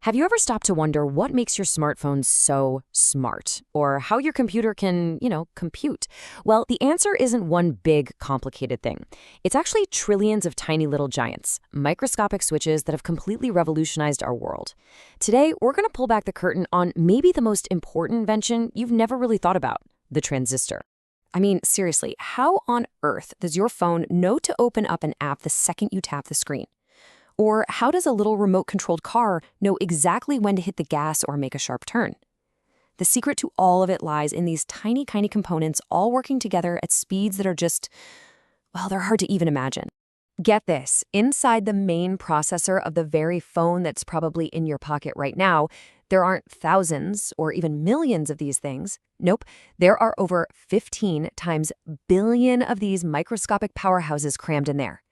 Have you ever stopped to wonder what makes your smartphone so smart? Or how your computer can, compute? Well, the answer isn't one big, complicated thing. It's actually trillions of tiny little giants, microscopic switches that have completely revolutionized our world. Today, we're going to pull back the curtain on maybe the most important invention you've never really thought about, the transistor. I mean, seriously, how on earth does your phone know to open up an app the second you tap the screen? Or how does a little remote-controlled car know exactly when to hit the gas or make a sharp turn? The secret to all of it lies in these tiny components all working together at speeds that are just, well, they're hard to even imagine. Get this, inside the main processor of the very phone that's probably in your pocket right now, there aren't thousands or even millions of these things. Nope, there are over 15 times billion of these microscopic powerhouses crammed in there.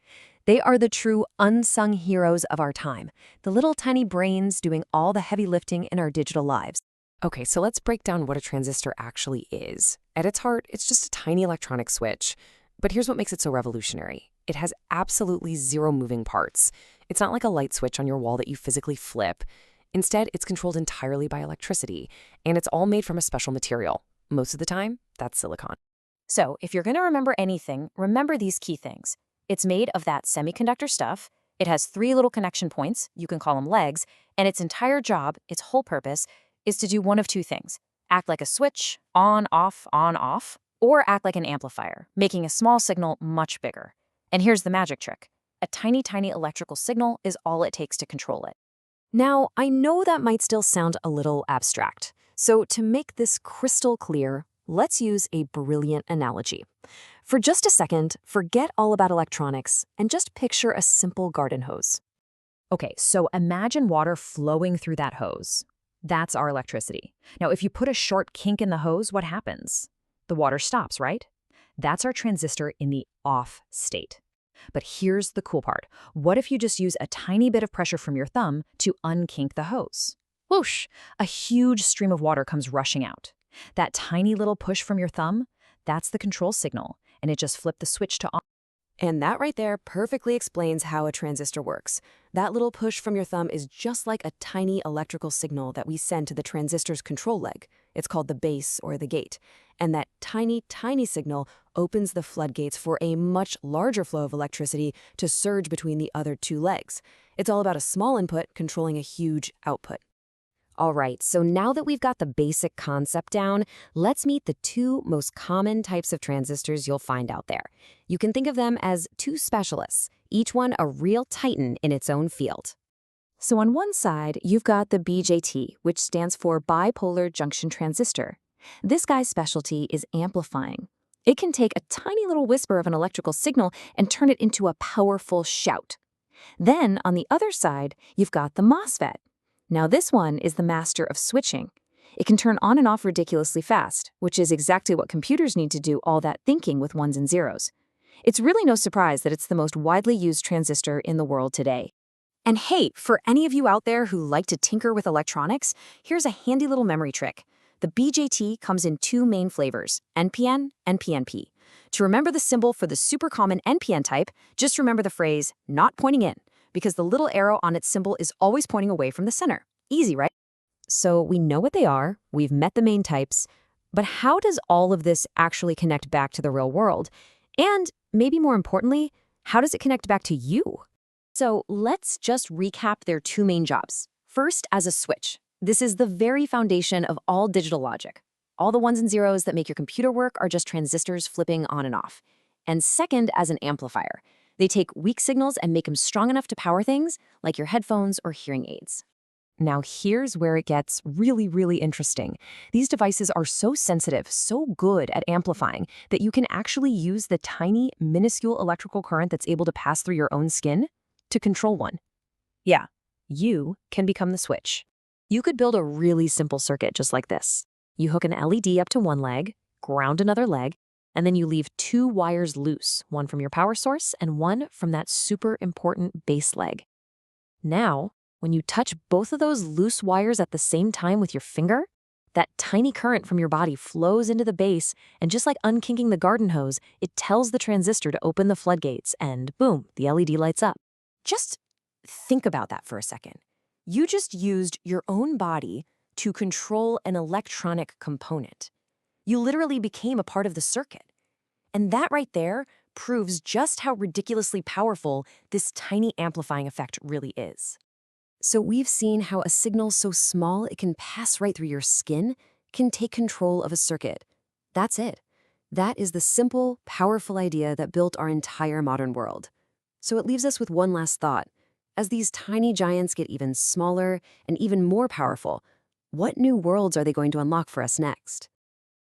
They are the true unsung heroes of our time, the little tiny brains doing all the heavy lifting in our digital lives. Okay, so let's break down what a transistor actually is. At its heart, it's just a tiny electronic switch. But here's what makes it so revolutionary. It has absolutely zero moving parts. It's not like a light switch on your wall that you physically flip. Instead, it's controlled entirely by electricity, and it's all made from a special material. Most of the time, that's silicon. So, if you're going to remember anything, remember these key things. It's made of that semiconductor stuff. It has 3 little connection points, you can call them legs, and its entire job, its whole purpose, is to do one of 2 things. Act like a switch, on, off, or act like an amplifier, making a small signal much bigger. And here's the magic trick. A tiny electrical signal is all it takes to control it. Now, I know that might still sound a little abstract. So to make this crystal clear, let's use a brilliant analogy. For just a second, forget all about electronics and just picture a simple garden hose. Okay, so imagine water flowing through that hose. That's our electricity. Now, if you put a sharp kink in the hose, what happens? The water stops, right? That's our transistor in the off state. But here's the cool part. What if you just use a tiny bit of pressure from your thumb to unkink the hose? Whoosh! A huge stream of water comes rushing out. That tiny little push from your thumb, that's the control signal, and it just flipped the switch to on. And that right there perfectly explains how a transistor works. That little push from your thumb is just like a tiny electrical signal that we send to the transistor's control leg. It's called the base or the gate. And that tiny signal opens the floodgates for a much larger flow of electricity to surge between the other 2 legs. It's all about a small input controlling a huge output. All right, so now that we've got the basic concept down, let's meet the 2 most common types of transistors you'll find out there. You can think of them as 2 specialists, each one a real titan in its own field. So on one side, you've got the BJT, which stands for bipolar junction transistor. This guy's specialty is amplifying. It can take a tiny little whisper of an electrical signal and turn it into a powerful shout. Then, on the other side, you've got the MOSFET. Now this one is the master of switching. It can turn on and off ridiculously fast, which is exactly what computers need to do all that thinking with ones and zeros. It's really no surprise that it's the most widely used transistor in the world today. And hey, for any of you out there who like to tinker with electronics, here's a handy little memory trick. The BJT comes in 2 main flavors, NPN and PNP. To remember the symbol for the super common NPN type, just remember the phrase, not pointing in, because the little arrow on its symbol is always pointing away from the center. Easy, right? So we know what they are, we've met the main types, but how does all of this actually connect back to the real world? And maybe more importantly, how does it connect back to you? So let's just recap their 2 main jobs. First, as a switch. This is the very foundation of all digital logic. All the ones and zeros that make your computer work are just transistors flipping on and off. And second, as an amplifier. They take weak signals and make them strong enough to power things like your headphones or hearing aids. Now here's where it gets really interesting. These devices are so sensitive, so good at amplifying, that you can actually use the tiny, minuscule electrical current that's able to pass through your own skin to control one. Yeah, you can become the switch. You could build a really simple circuit just like this. You hook an LED up to one leg, ground another leg, and then you leave 2 wires loose, one from your power source and one from that super important base leg. Now, when you touch both of those loose wires at the same time with your finger, that tiny current from your body flows into the base, and just like unkinking the garden hose, it tells the transistor to open the floodgates, and boom, the LED lights up. Just think about that for a second. You just used your own body to control an electronic component. You literally became a part of the circuit. And that right there proves just how ridiculously powerful this tiny amplifying effect really is. So we've seen how a signal so small it can pass right through your skin can take control of a circuit. That's it. That is the simple, powerful idea that built our entire modern world. So it leaves us with one last thought. As these tiny giants get even smaller and even more powerful, what new worlds are they going to unlock for us next?